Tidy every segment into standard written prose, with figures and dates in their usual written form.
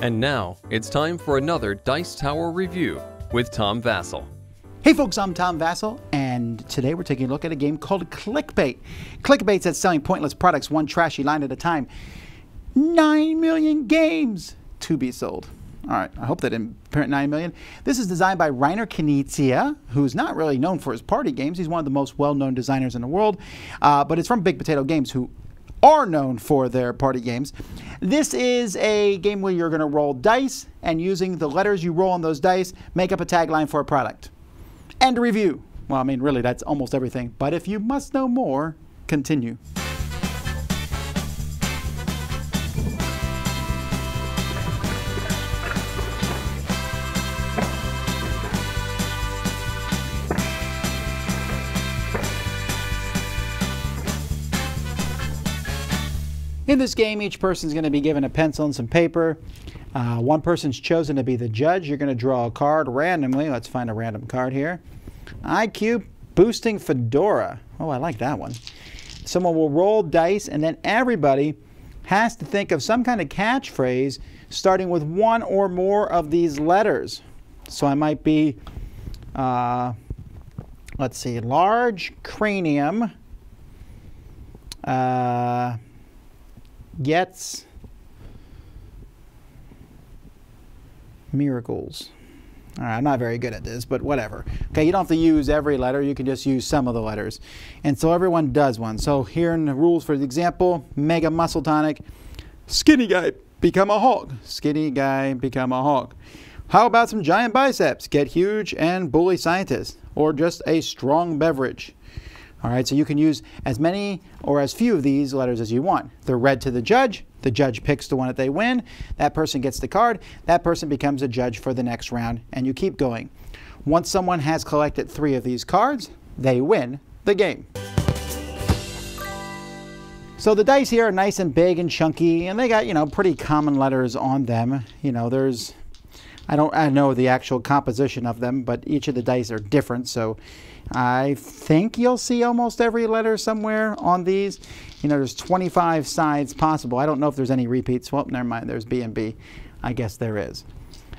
And now, it's time for another Dice Tower review with Tom Vasel. Hey folks, I'm Tom Vasel, and today we're taking a look at a game called Clickbait. Clickbait's at selling pointless products one trashy line at a time. 9 million games to be sold. All right, I hope that didn't print 9 million. This is designed by Reiner Knizia, who's not really known for his party games. He's one of the most well-known designers in the world, but it's from Big Potato Games, who are known for their party games. This is a game where you're going to roll dice, and using the letters you roll on those dice, make up a tagline for a product. End review. Well, I mean, really, that's almost everything. But if you must know more, continue. In this game, each person is going to be given a pencil and some paper. One person's chosen to be the judge. You're going to draw a card randomly. Let's find a random card here. IQ Boosting Fedora. Oh, I like that one. Someone will roll dice, and then everybody has to think of some kind of catchphrase starting with one or more of these letters. So I might be, let's see, large cranium gets miracles. All right, I'm not very good at this, but whatever. Okay, you don't have to use every letter. You can just use some of the letters. And so everyone does one. So here in the rules for the example, Mega Muscle Tonic, skinny guy, become a hog. Skinny guy, become a hog. How about some giant biceps? Get huge and bully scientist. Or just a strong beverage. All right, so you can use as many or as few of these letters as you want. They're read to the judge. The judge picks the one that they win. That person gets the card. That person becomes a judge for the next round, and you keep going. Once someone has collected 3 of these cards, they win the game. So the dice here are nice and big and chunky, and they got, you know, pretty common letters on them. You know, there's, I know the actual composition of them, but each of the dice are different, so I think you'll see almost every letter somewhere on these. You know, there's 25 sides possible. I don't know if there's any repeats. Well, never mind. There's B and B. I guess there is.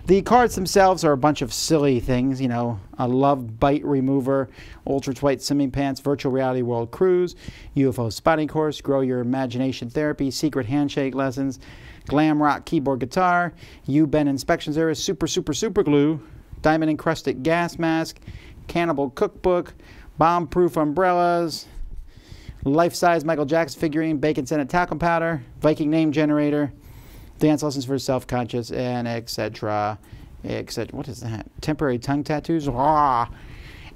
The cards themselves are a bunch of silly things. You know, a love bite remover, ultra tight swimming pants, virtual reality world cruise, UFO spotting course, grow your imagination therapy, secret handshake lessons, glam rock keyboard guitar, U-bend inspection service, super glue, diamond encrusted gas mask, cannibal cookbook, bomb-proof umbrellas, life-size Michael Jackson figurine, bacon-scented talcum powder, Viking name generator, dance lessons for self-conscious, and etc. What is that? Temporary tongue tattoos? Rah.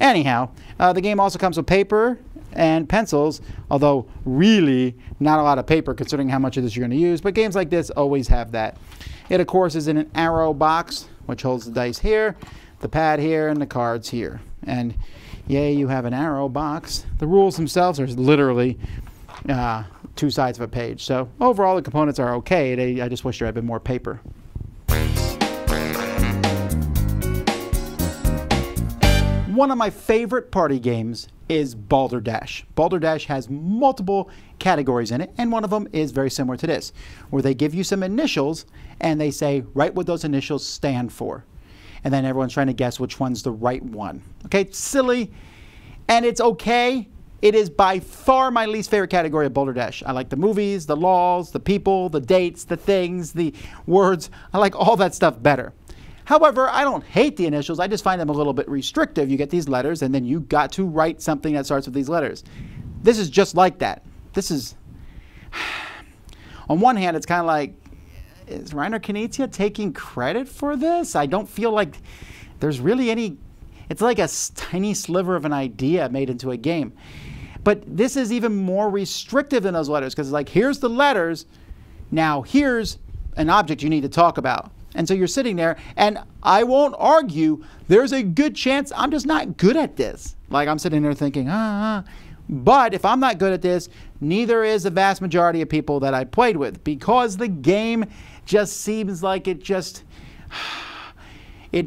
Anyhow, the game also comes with paper and pencils, although really not a lot of paper considering how much of this you're going to use, but games like this always have that. It, of course, is in an arrow box, which holds the dice here, the pad here, and the cards here. And yay, you have an arrow box. The rules themselves are literally 2 sides of a page. So overall, the components are okay. I just wish there had been more paper. One of my favorite party games is Balderdash. Balderdash has multiple categories in it, and one of them is very similar to this, where they give you some initials, and they say, write what those initials stand for. And then everyone's trying to guess which one's the right one. Okay, it's silly, and it's okay. It is by far my least favorite category of Balderdash. I like the movies, the laws, the people, the dates, the things, the words. I like all that stuff better. However, I don't hate the initials. I just find them a little bit restrictive. You get these letters, and then you got to write something that starts with these letters. This is just like that. This is, on one hand, it's kind of like, is Reiner Knizia taking credit for this? I don't feel like there's really any, it's like a tiny sliver of an idea made into a game. But this is even more restrictive than those letters, because it's like, here's the letters, now here's an object you need to talk about. And so you're sitting there, and I won't argue, there's a good chance I'm just not good at this. Like, I'm sitting there thinking, But if I'm not good at this, neither is the vast majority of people that I played with, because the game just seems like it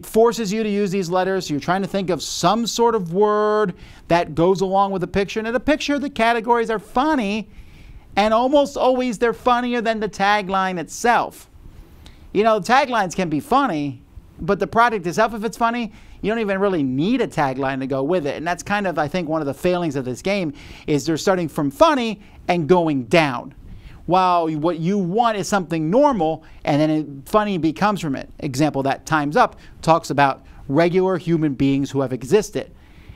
forces you to use these letters. So you're trying to think of some sort of word that goes along with the picture. And in the picture, the categories are funny, and almost always they're funnier than the tagline itself. You know, taglines can be funny, but the product itself, if it's funny, you don't even really need a tagline to go with it. And that's kind of, I think, one of the failings of this game is they're starting from funny and going down. While what you want is something normal, and then funny becomes from it. Example, that Time's Up talks about regular human beings who have existed,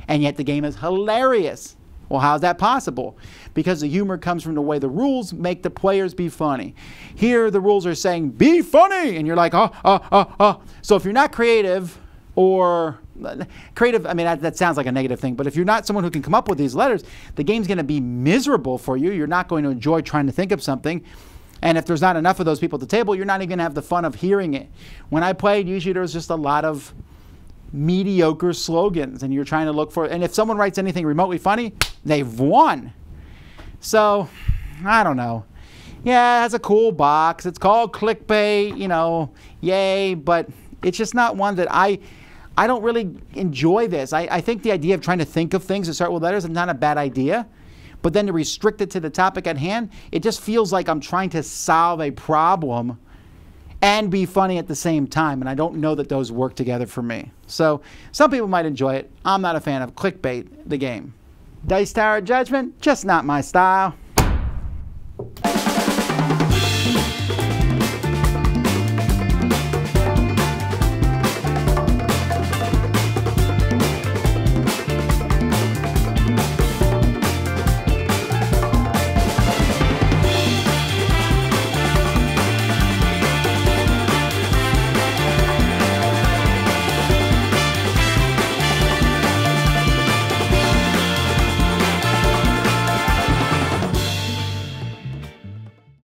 and yet the game is hilarious. Well, how's that possible? Because the humor comes from the way the rules make the players be funny. Here, the rules are saying, be funny! And you're like, So if you're not creative, or creative, I mean, that sounds like a negative thing, but if you're not someone who can come up with these letters, the game's going to be miserable for you. You're not going to enjoy trying to think of something. And if there's not enough of those people at the table, you're not even going to have the fun of hearing it. When I played, usually there was just a lot of mediocre slogans, and you're trying to look for, and if someone writes anything remotely funny, they've won. So, I don't know. Yeah, it has a cool box. It's called Clickbait, you know, yay, but it's just not one that I don't really enjoy this. I think the idea of trying to think of things that start with letters is not a bad idea, but then to restrict it to the topic at hand, it just feels like I'm trying to solve a problem and be funny at the same time, and I don't know that those work together for me. So some people might enjoy it. I'm not a fan of Clickbait, the game. Dice Tower Judgment, just not my style.